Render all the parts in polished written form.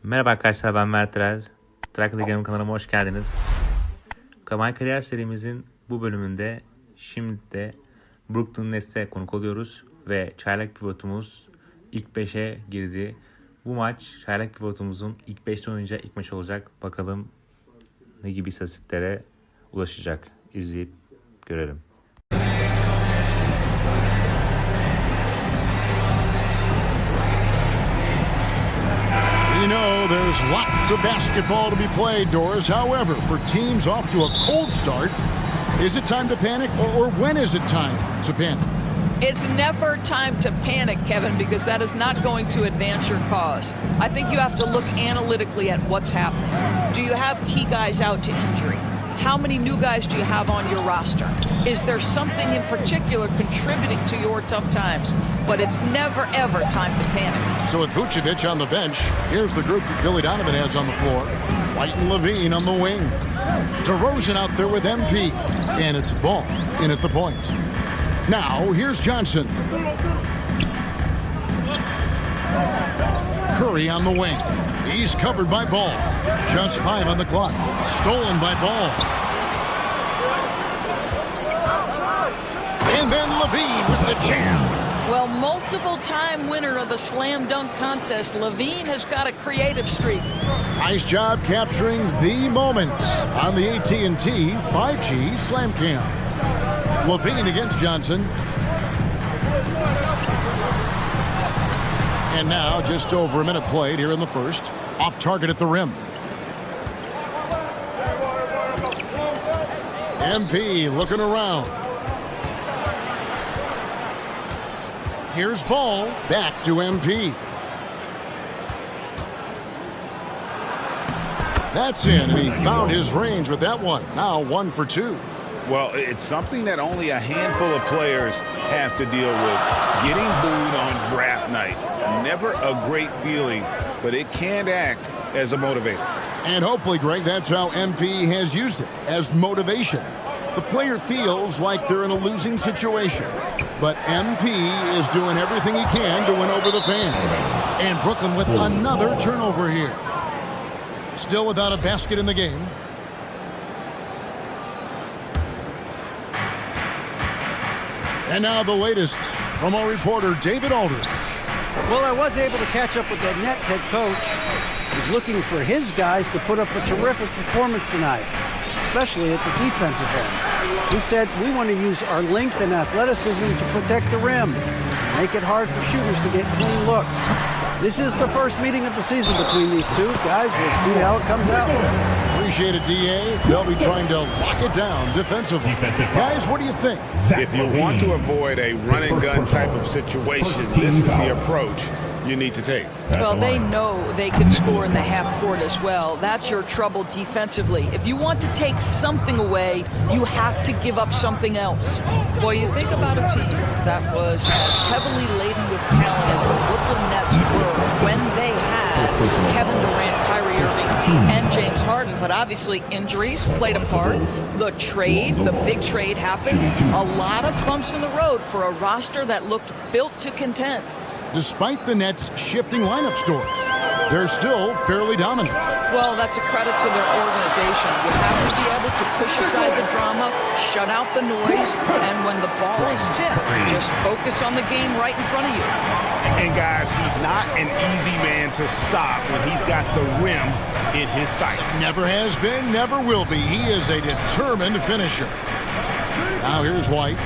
Merhaba arkadaşlar, ben Merhaba. 2K23'TE kanalıma hoş geldiniz. My Career serimizin bu bölümünde şimdi de Brooklyn Nets'e konuk oluyoruz ve çaylak pivotumuz ilk 5'e girdi. Bu maç çaylak pivotumuzun ilk 5'te oynayacağı ilk maç olacak. Bakalım ne gibi istatistiklere ulaşacak. İzleyip görelim. You know, there's lots of basketball to be played, Doris. However, for teams off to a cold start, is it time to panic, or when is it time to panic? It's never time to panic, Kevin, because that is not going to advance your cause. I think you have to look analytically at what's happening. Do you have key guys out to injury? How many new guys do you have on your roster? Is there something in particular contributing to your tough times? But it's never, ever time to panic. So with Vucevic on the bench, here's the group that Billy Donovan has on the floor. White and Levine on the wing. DeRozan out there with MP. And it's Ball in at the point. Now, here's Johnson. Curry on the wing. He's covered by Ball. Just 5 on the clock. Stolen by Ball. And then Levine with the jam. Well, multiple-time winner of the slam dunk contest, Levine has got a creative streak. Nice job capturing the moment on the AT&T 5G Slam Cam. Levine against Johnson. And now just over a minute played here in the first. Off target at the rim. MP looking around. Here's Ball. Back to MP. That's in, and he found his range with that one. Now 1 for 2. Well, it's something that only a handful of players have to deal with. Getting booed on draft night. Never a great feeling, but it can act as a motivator. And hopefully, Greg, that's how MP has used it, as motivation. The player feels like they're in a losing situation. But MP is doing everything he can to win over the fans. And Brooklyn with another turnover here. Still without a basket in the game. And now the latest from our reporter, David Aldridge. Well, I was able to catch up with the Nets head coach. He's looking for his guys to put up a terrific performance tonight, especially at the defensive end. He said, we want to use our length and athleticism to protect the rim, make it hard for shooters to get clean looks. This is the first meeting of the season between these two guys. We'll see how it comes out. Appreciate it, DA. They'll be trying to lock it down defensively. Guys, what do you think? If you want to avoid a run-and-gun type of situation, this is the approach you need to take. Well, they know they can score in the half court as well. That's your trouble defensively. If you want to take something away, you have to give up something else. Boy, you think about a team that was as heavily laden with talent as the Brooklyn Nets were when they had Kevin Durant, Kyrie Irving, and James Harden. But obviously injuries played a part. The trade, the big trade happens. A lot of bumps in the road for a roster that looked built to contend. Despite the Nets' shifting lineup stores, they're still fairly dominant. Well, that's a credit to their organization. You have to be able to push aside the drama, shut out the noise, and when the ball is tipped, just focus on the game right in front of you. And guys, he's not an easy man to stop when he's got the rim in his sights. Never has been, never will be. He is a determined finisher. Now here's White,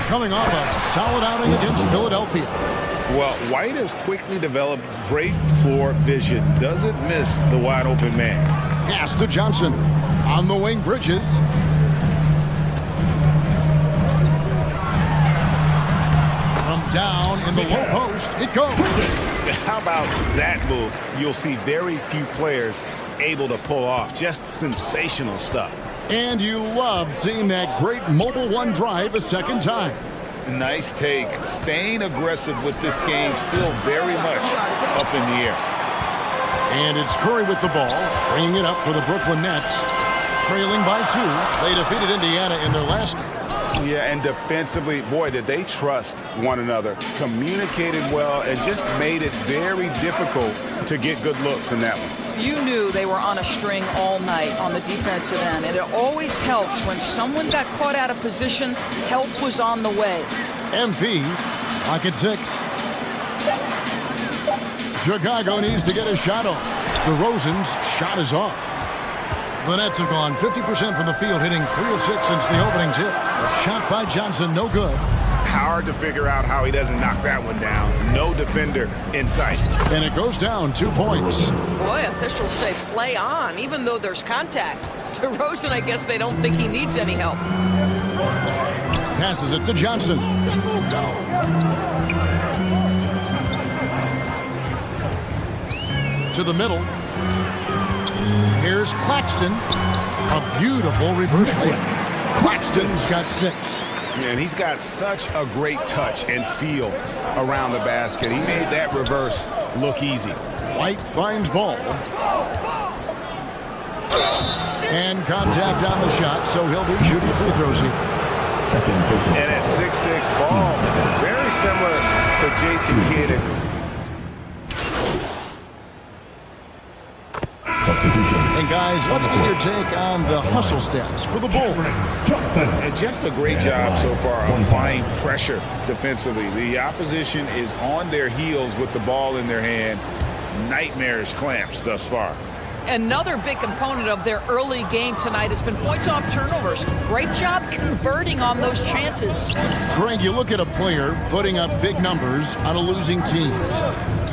coming off a solid outing against Philadelphia. Well, White has quickly developed great floor vision. Doesn't miss the wide open man. Pass to Johnson. On the wing, Bridges. From down in the low post, it goes. How about that move? You'll see very few players able to pull off. Just sensational stuff. And you love seeing that great mobile one drive a second time. Nice take. Staying aggressive with this game, still very much up in the air. And it's Curry with the ball, bringing it up for the Brooklyn Nets. Trailing by 2. They defeated Indiana in their last game. Yeah, and defensively, boy, did they trust one another. Communicated well and just made it very difficult to get good looks in that one. You knew they were on a string all night on the defensive end, and it always helps when someone got caught out of position, help was on the way. MP, pocket 6. Chicago needs to get a shot off. DeRozan's shot is off. The Nets have gone 50% from the field, hitting 3 of 6 since the opening tip. A shot by Johnson, no good. Hard to figure out how he doesn't knock that one down. No defender in sight. And it goes down 2 points. Boy, officials say play on, even though there's contact. DeRozan, I guess they don't think he needs any help. Passes it to Johnson. To the middle. Here's Claxton. A beautiful reverse play. Claxton's got 6. And he's got such a great touch and feel around the basket. He made that reverse look easy. White finds ball. And contact on the shot, so he'll be shooting free throws here. And at 6'6", ball, very similar to Jason Kidd. And guys, let's get your take on the hustle stats for the Bulls. And just a great job so far applying pressure defensively. The opposition is on their heels with the ball in their hand. Nightmarish clamps thus far. Another big component of their early game tonight has been points off turnovers. Great job converting on those chances. Greg, you look at a player putting up big numbers on a losing team.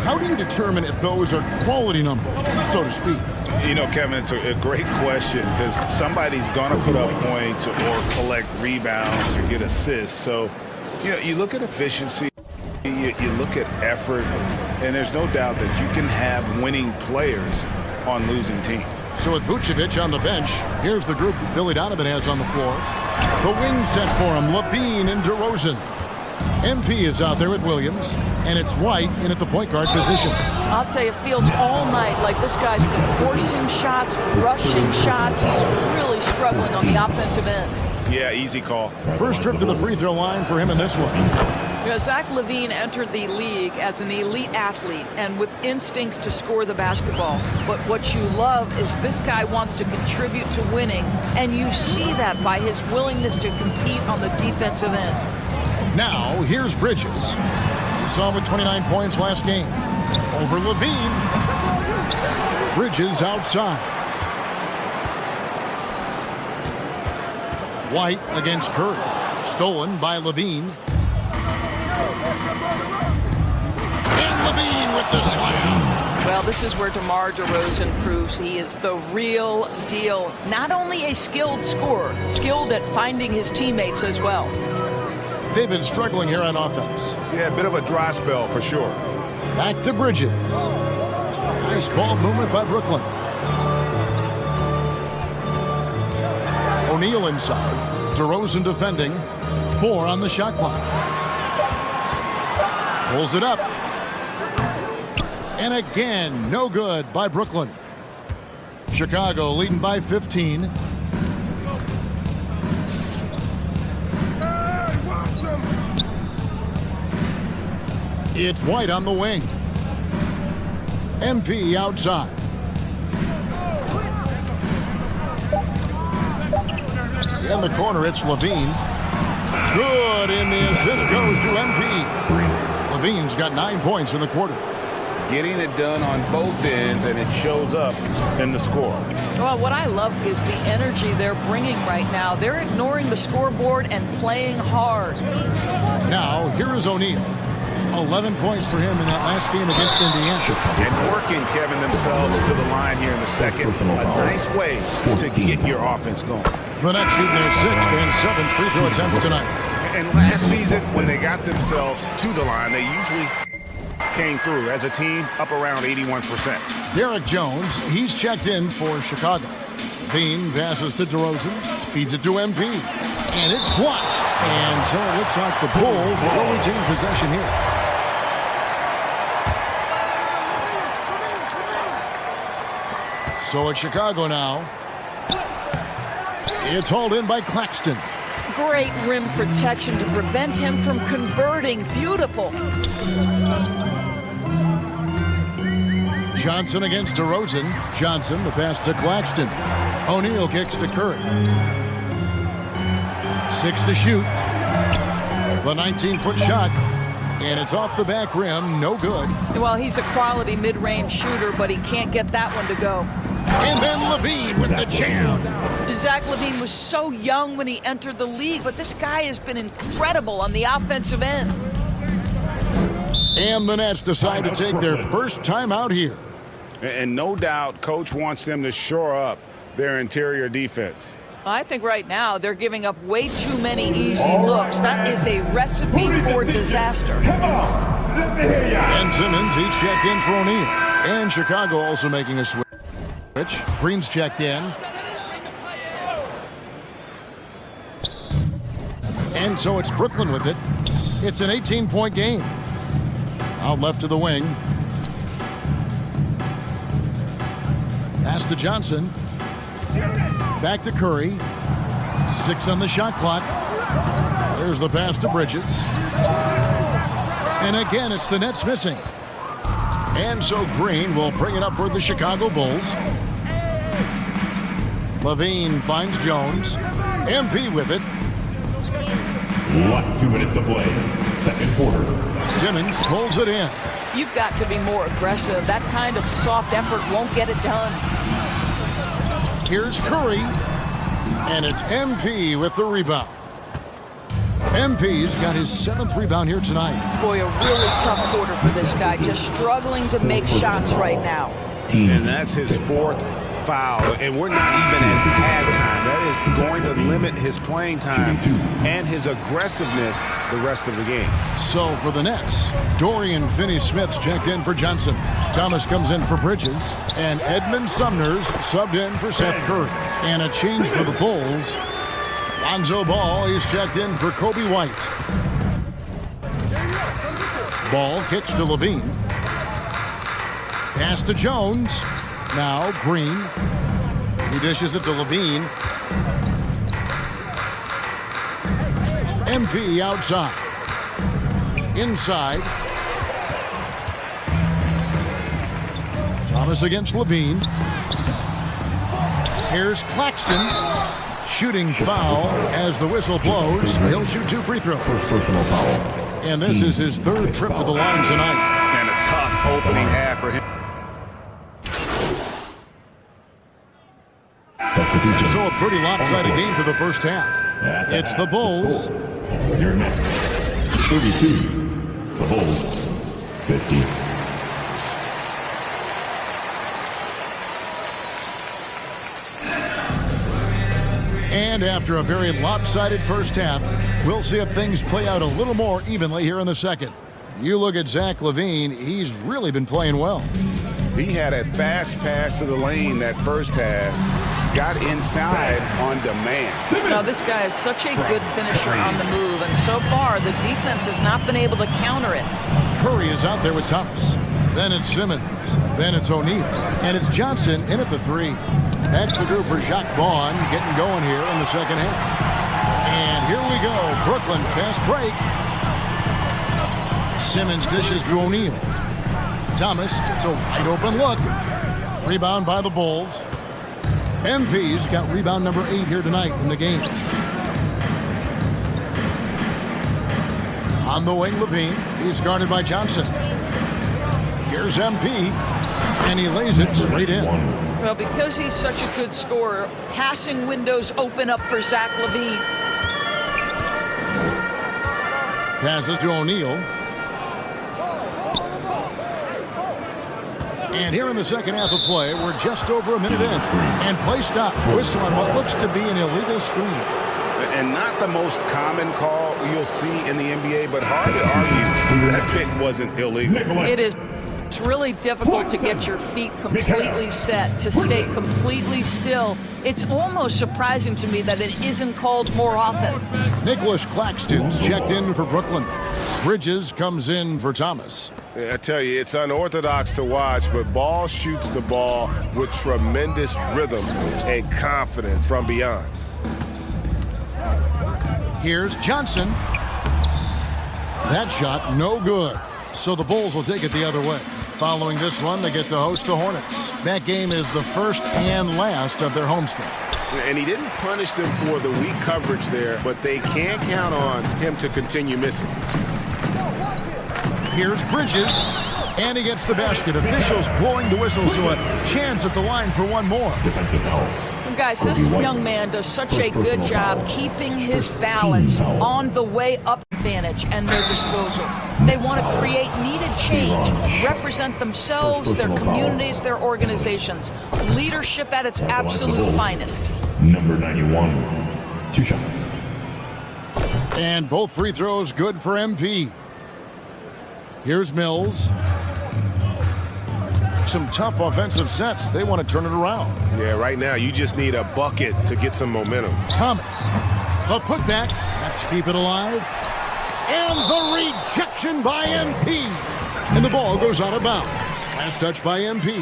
How do you determine if those are quality numbers, so to speak? You know, Kevin, it's a great question because somebody's going to put up points or collect rebounds or get assists. So, you know, you look at efficiency, you look at effort, and there's no doubt that you can have winning players on losing teams. So with Vucevic on the bench, here's the group Billy Donovan has on the floor. The wing set for him, Levine and DeRozan. MP is out there with Williams, and it's White in at the point guard position. I'll tell you, it feels all night like this guy's been forcing shots, rushing shots. He's really struggling on the offensive end. Yeah, easy call. First trip to the free throw line for him in this one. Zach LaVine entered the league as an elite athlete and with instincts to score the basketball. But what you love is this guy wants to contribute to winning, and you see that by his willingness to compete on the defensive end. Now, here's Bridges. We saw him with 29 points last game. Over Levine. Bridges outside. White against Curry. Stolen by Levine. And Levine with the slam. Well, this is where DeMar DeRozan proves he is the real deal. Not only a skilled scorer, skilled at finding his teammates as well. They've been struggling here on offense. Yeah, a bit of a dry spell for sure. Back to Bridges. Nice ball movement by Brooklyn. O'Neal inside. DeRozan defending. 4 on the shot clock. Pulls it up. And again, no good by Brooklyn. Chicago leading by 15. It's White on the wing. MP outside. In the corner, it's Levine. Good, and the assist goes to MP. Levine's got 9 points in the quarter. Getting it done on both ends, and it shows up in the score. Well, what I love is the energy they're bringing right now. They're ignoring the scoreboard and playing hard. Now, here is O'Neal. 11 points for him in that last game against Indiana. And working, Kevin, themselves to the line here in the second. A nice way to get your offense going. The Nets shooting their 6th and 7th free throw attempts tonight. And last season, when they got themselves to the line, they usually came through as a team up around 81%. Derek Jones, he's checked in for Chicago. Bean passes to DeRozan, feeds it to MP. And it's blocked. And so it looks like the Bulls will retain possession here. So it's Chicago now. It's hauled in by Claxton. Great rim protection to prevent him from converting. Beautiful. Johnson against DeRozan. Johnson, the pass to Claxton. O'Neal kicks to Curry. 6 to shoot. The 19-foot shot. And it's off the back rim. No good. Well, he's a quality mid-range shooter, but he can't get that one to go. And then Levine with the jam. Zach LaVine was so young when he entered the league, but this guy has been incredible on the offensive end. And the Nets decide to take their first time out here. And no doubt, Coach wants them to shore up their interior defense. I think right now they're giving up way too many easy looks. That is a recipe for disaster. And Simmons, he's checked in for O'Neal. And Chicago also making a switch. Green's checked in. And so it's Brooklyn with it. It's an 18-point game. Out left to the wing. Pass to Johnson. Back to Curry. 6 on the shot clock. There's the pass to Bridges. And again, it's the Nets missing. And so Green will bring it up for the Chicago Bulls. Levine finds Jones. MP with it. Last 2 minutes to play. Second quarter. Simmons pulls it in. You've got to be more aggressive. That kind of soft effort won't get it done. Here's Curry. And it's MP with the rebound. MP's got his 7th rebound here tonight. Boy, a really tough quarter for this guy. Just struggling to make shots right now. And that's his 4th foul. And we're not even at halftime. That is going to limit his playing time and his aggressiveness the rest of the game. So for the Nets, Dorian Finney-Smith's checked in for Johnson. Thomas comes in for Bridges. And Edmund Sumner's subbed in for Seth Curry. And a change for the Bulls. Lonzo Ball, he's checked in for Kobe White. Ball kicks to Levine. Pass to Jones. Now Green. He dishes it to Levine. MP outside. Inside. Thomas against Levine. Here's Claxton. Shooting foul as the whistle blows. He'll shoot 2 free throws. First personal foul. And this is his 3rd trip to the line tonight. And a tough opening half for him. So a pretty lopsided game for the first half. It's the Bulls. Your next 32. The Bulls 50. And after a very lopsided first half, we'll see if things play out a little more evenly here in the second. You look at Zach LaVine, he's really been playing well. He had a fast pass to the lane that first half. Got inside on demand. Now, this guy is such a good finisher on the move, and so far, the defense has not been able to counter it. Curry is out there with Thomas. Then it's Simmons. Then it's O'Neal. And it's Johnson in at the 3. That's the group for Jacques Vaughn getting going here in the second half. And here we go. Brooklyn fast break. Simmons dishes to O'Neal. Thomas, it's a wide open look. Rebound by the Bulls. MP's got rebound number 8 here tonight in the game. On the wing, Levine. He's guarded by Johnson. Here's MP. And he lays it straight in. Well, because he's such a good scorer, passing windows open up for Zach LaVine. Passes to O'Neal. And here in the second half of play, we're just over a minute in. And play stops. Whistle on what looks to be an illegal screen. And not the most common call you'll see in the NBA, but hard to argue that pick wasn't illegal. It is. It's really difficult to get your feet completely set, to stay completely still. It's almost surprising to me that it isn't called more often. Nicholas Claxton's checked in for Brooklyn. Bridges comes in for Thomas. I tell you, it's unorthodox to watch, but Ball shoots the ball with tremendous rhythm and confidence from beyond. Here's Johnson. That shot, no good. So the Bulls will take it the other way. Following this one, they get to host the Hornets. That game is the first and last of their homestand. And he didn't punish them for the weak coverage there, but they can't count on him to continue missing. Here's Bridges, and he gets the basket. Officials blowing the whistle, so a chance at the line for one more. Defensive foul. Guys, this young man does such a good job keeping his balance on the way up advantage and their disposal. They want to create needed change, represent themselves, their communities, their organizations. Leadership at its absolute finest. Number 91. 2 shots. And both free throws good for MP. Here's Mills. Some tough offensive sets. They want to turn it around. Yeah, right now you just need a bucket to get some momentum. Thomas. A putback. Let's keep it alive. And the rejection by MP. And the ball goes out of bounds. Last touch by MP.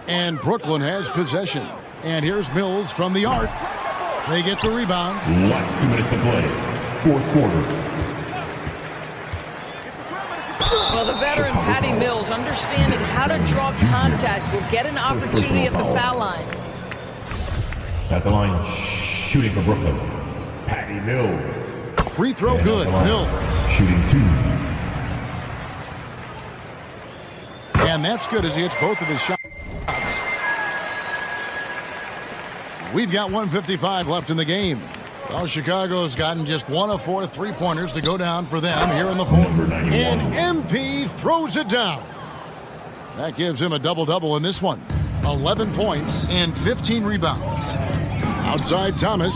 And Brooklyn has possession. And here's Mills from the arc. They get the rebound. Last 2 minutes to play. Fourth quarter. Well, the veteran Patty Mills, understanding how to draw contact, will get an opportunity at the foul line. At the line, shooting for Brooklyn. Patty Mills. Free throw good. Mills. Shooting 2. And that's good as he hits both of his shots. We've got 1:55 left in the game. Well, Chicago's gotten just 1 of 4 3-pointers to go down for them here in the fourth. And MP throws it down. That gives him a double-double in this one. 11 points and 15 rebounds. Outside Thomas.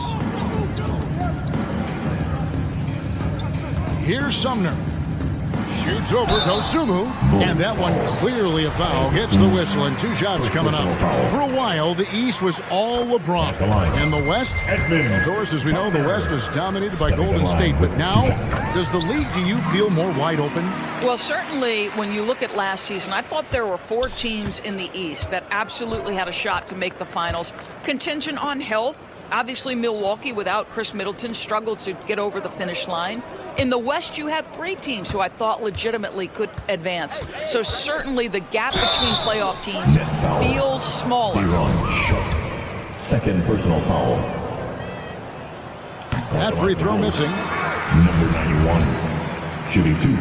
Here's Sumner. Shoots over Dosunmu, and that one clearly a foul. Gets the whistle, and 2 shots coming up. For a while, the East was all LeBron. And the West, of course, as we know, the West is dominated by Golden State. But now, does the league, do you feel more wide open? Well, certainly when you look at last season, I thought there were 4 teams in the East that absolutely had a shot to make the finals. Contingent on health. Obviously, Milwaukee, without Chris Middleton, struggled to get over the finish line. In the West, you had 3 teams who I thought legitimately could advance. So certainly the gap between playoff teams feels smaller. Second personal foul. That free throw missing. Number 91. Shooting 2.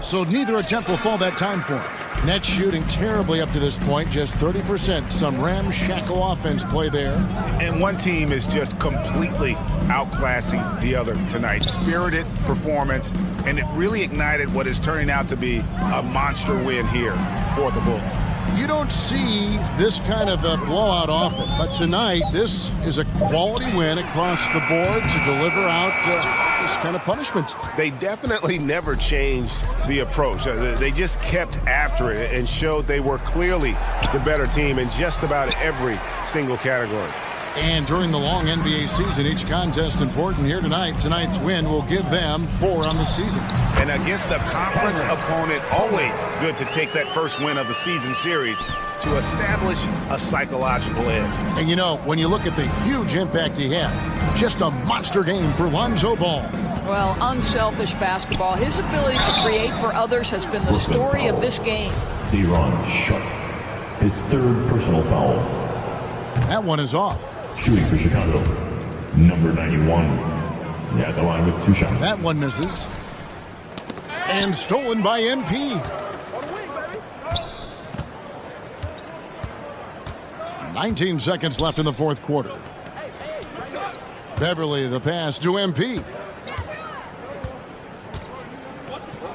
So neither attempt will fall that time for him. Nets shooting terribly up to this point, just 30%. Some ramshackle offense play there. And one team is just completely outclassing the other tonight. Spirited performance, and it really ignited what is turning out to be a monster win here for the Bulls. You don't see this kind of a blowout often, but tonight this is a quality win across the board to deliver out this kind of punishment. They definitely never changed the approach. They just kept after it and showed they were clearly the better team in just about every single category. And during the long NBA season, each contest important. Here tonight. Tonight's win will give them 4 on the season. And against a conference opponent, always good to take that first win of the season series to establish a psychological edge. And you know, when you look at the huge impact he had, just a monster game for Lonzo Ball. Well, unselfish basketball. His ability to create for others has been the story of this game. De'Ron Sharp. His 3rd personal foul. That one is off. Shooting for Chicago. Number 91. At the line with 2 shots. That one misses. And stolen by MP. 19 seconds left in the fourth quarter. Beverly, the pass to MP.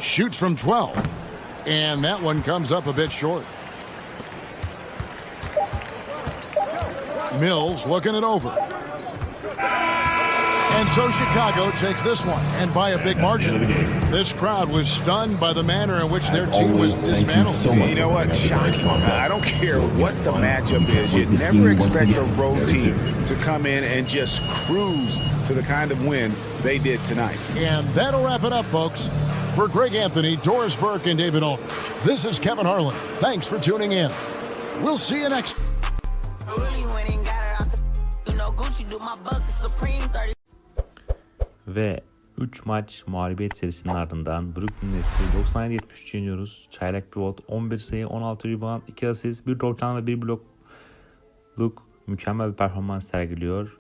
Shoots from 12. And that one comes up a bit short. Mills looking it over. And so Chicago takes this one, and by a big margin. This crowd was stunned by the manner in which their team was dismantled. You know what? Shocking. I don't care what the matchup is. You'd never expect a road team to come in and just cruise to the kind of win they did tonight. And that'll wrap it up, folks. For Greg Anthony, Doris Burke, and David Aldridge, this is Kevin Harlan. Thanks for tuning in. We'll see you next. Ve 3 maç mağlubiyet serisinin ardından Brooklyn Nets'i 97-73 yeniyoruz. Çaylak pivot 11 sayı, 16 rebound, 2 asist, 1 rotan ve 1 blokluk mükemmel bir performans sergiliyor.